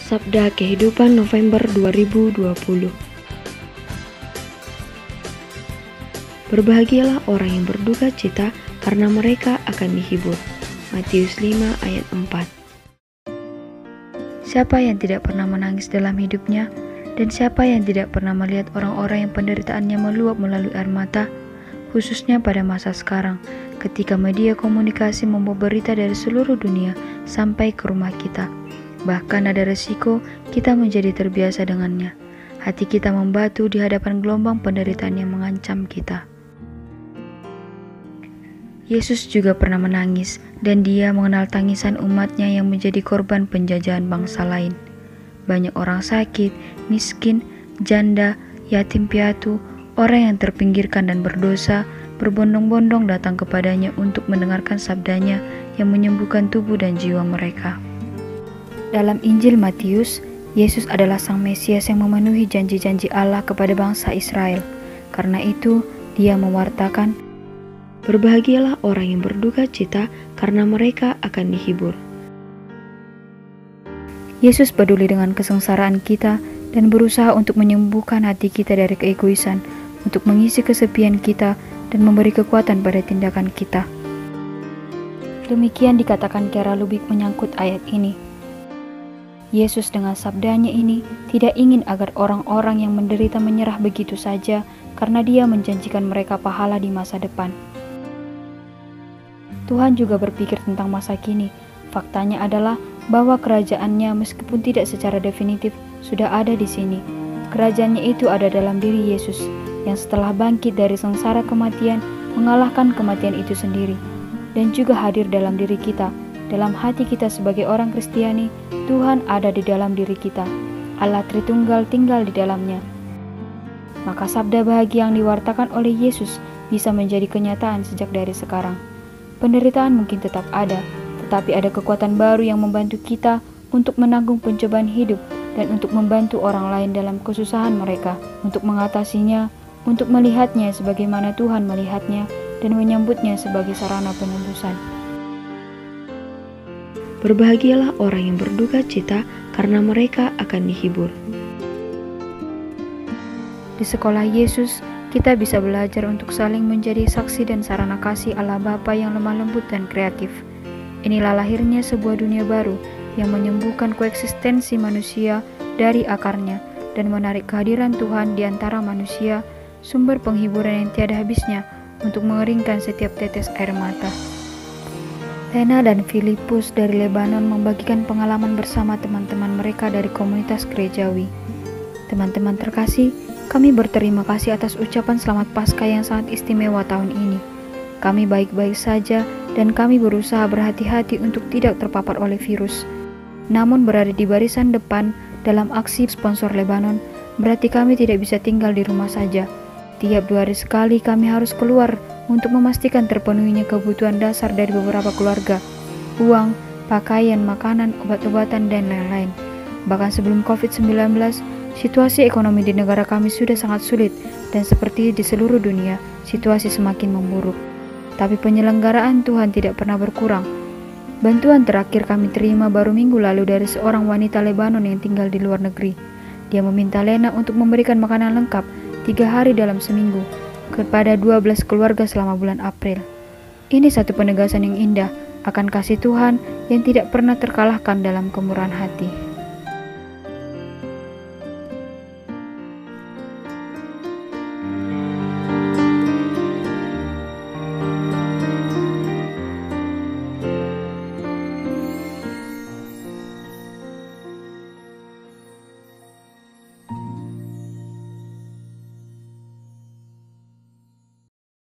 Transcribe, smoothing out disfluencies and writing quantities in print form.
Sabda Kehidupan November 2020. Berbahagialah orang yang berduka cita karena mereka akan dihibur. Matius 5 ayat 4. Siapa yang tidak pernah menangis dalam hidupnya? Dan siapa yang tidak pernah melihat orang-orang yang penderitaannya meluap melalui air mata? Khususnya pada masa sekarang, ketika media komunikasi membawa berita dari seluruh dunia sampai ke rumah kita. Bahkan ada resiko kita menjadi terbiasa dengannya. Hati kita membatu di hadapan gelombang penderitaan yang mengancam kita. Yesus juga pernah menangis, dan dia mengenal tangisan umatnya yang menjadi korban penjajahan bangsa lain. Banyak orang sakit, miskin, janda, yatim piatu, orang yang terpinggirkan dan berdosa, berbondong-bondong datang kepadanya untuk mendengarkan sabdanya yang menyembuhkan tubuh dan jiwa mereka. Dalam Injil Matius, Yesus adalah Sang Mesias yang memenuhi janji-janji Allah kepada bangsa Israel. Karena itu, dia mewartakan, "Berbahagialah orang yang berduka cita karena mereka akan dihibur." Yesus peduli dengan kesengsaraan kita dan berusaha untuk menyembuhkan hati kita dari keegoisan, untuk mengisi kesepian kita dan memberi kekuatan pada tindakan kita. Demikian dikatakan Kiara Lubis menyangkut ayat ini. Yesus dengan sabdanya ini tidak ingin agar orang-orang yang menderita menyerah begitu saja karena dia menjanjikan mereka pahala di masa depan. Tuhan juga berpikir tentang masa kini. Faktanya adalah bahwa kerajaannya meskipun tidak secara definitif sudah ada di sini. Kerajaannya itu ada dalam diri Yesus yang setelah bangkit dari sengsara kematian mengalahkan kematian itu sendiri dan juga hadir dalam diri kita. Dalam hati kita sebagai orang Kristiani, Tuhan ada di dalam diri kita. Allah Tritunggal tinggal di dalamnya. Maka sabda bahagia yang diwartakan oleh Yesus bisa menjadi kenyataan sejak dari sekarang. Penderitaan mungkin tetap ada, tetapi ada kekuatan baru yang membantu kita untuk menanggung pencobaan hidup dan untuk membantu orang lain dalam kesusahan mereka, untuk mengatasinya, untuk melihatnya sebagaimana Tuhan melihatnya dan menyambutnya sebagai sarana penebusan. Berbahagialah orang yang berduka cita karena mereka akan dihibur. Di sekolah Yesus, kita bisa belajar untuk saling menjadi saksi dan sarana kasih Allah Bapa yang lemah lembut dan kreatif. Inilah lahirnya sebuah dunia baru yang menyembuhkan koeksistensi manusia dari akarnya dan menarik kehadiran Tuhan di antara manusia, sumber penghiburan yang tiada habisnya untuk mengeringkan setiap tetes air mata. Lena dan Filipus dari Lebanon membagikan pengalaman bersama teman-teman mereka dari komunitas gerejawi. Teman-teman terkasih, kami berterima kasih atas ucapan selamat Paskah yang sangat istimewa tahun ini. Kami baik-baik saja dan kami berusaha berhati-hati untuk tidak terpapar oleh virus. Namun berada di barisan depan dalam aksi sponsor Lebanon, berarti kami tidak bisa tinggal di rumah saja. Tiap 2 hari sekali kami harus keluar untuk memastikan terpenuhinya kebutuhan dasar dari beberapa keluarga. Uang, pakaian, makanan, obat-obatan, dan lain-lain. Bahkan sebelum COVID-19, situasi ekonomi di negara kami sudah sangat sulit dan seperti di seluruh dunia, situasi semakin memburuk. Tapi penyelenggaraan Tuhan tidak pernah berkurang. Bantuan terakhir kami terima baru minggu lalu dari seorang wanita Lebanon yang tinggal di luar negeri. Dia meminta Lena untuk memberikan makanan lengkap 3 hari dalam seminggu kepada 12 keluarga selama bulan April. Ini satu penegasan yang indah akan kasih Tuhan yang tidak pernah terkalahkan dalam kemurahan hati.